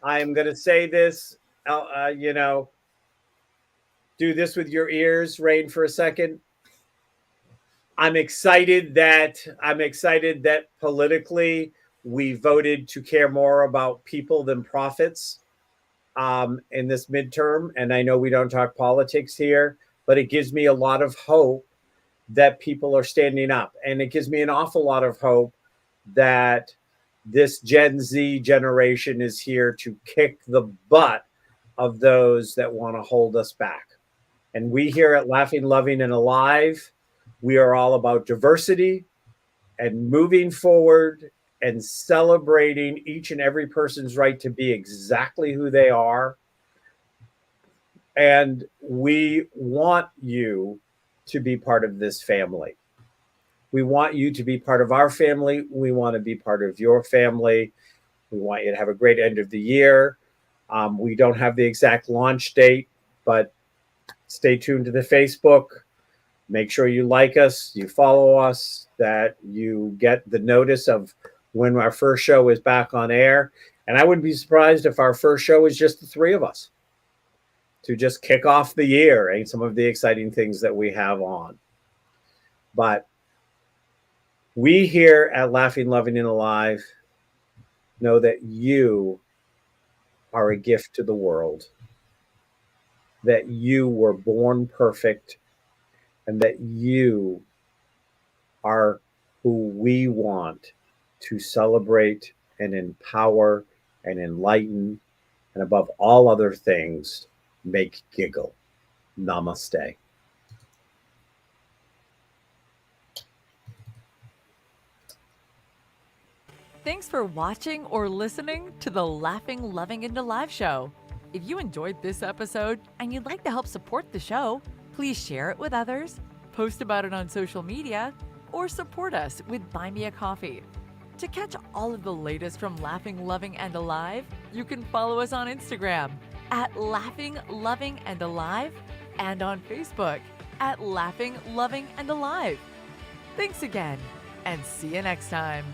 I am going to say this, do this with your ears, Rain, for a second. I'm excited that politically we voted to care more about people than profits in this midterm. And I know we don't talk politics here, but it gives me a lot of hope that people are standing up. And it gives me an awful lot of hope that this Gen Z generation is here to kick the butt of those that want to hold us back. And we here at Laughing, Loving, and Alive, we are all about diversity and moving forward and celebrating each and every person's right to be exactly who they are. And we want you to be part of this family. We want you to be part of our family. We want to be part of your family. We want you to have a great end of the year. We don't have the exact launch date, but stay tuned to the Facebook. Make sure you like us, you follow us, that you get the notice of when our first show is back on air. And I wouldn't be surprised if our first show is just the three of us to just kick off the year and some of the exciting things that we have on. But we here at Laughing, Loving, and Alive know that you are a gift to the world, that you were born perfect, and that you are who we want to celebrate and empower and enlighten, and above all other things, make giggle. Namaste. Thanks for watching or listening to the Laughing, Loving, and Alive show. If you enjoyed this episode and you'd like to help support the show, please share it with others, post about it on social media, or support us with Buy Me a Coffee. To catch all of the latest from Laughing, Loving, and Alive, you can follow us on Instagram at Laughing, Loving, and Alive, and on Facebook at Laughing, Loving, and Alive. Thanks again, and see you next time.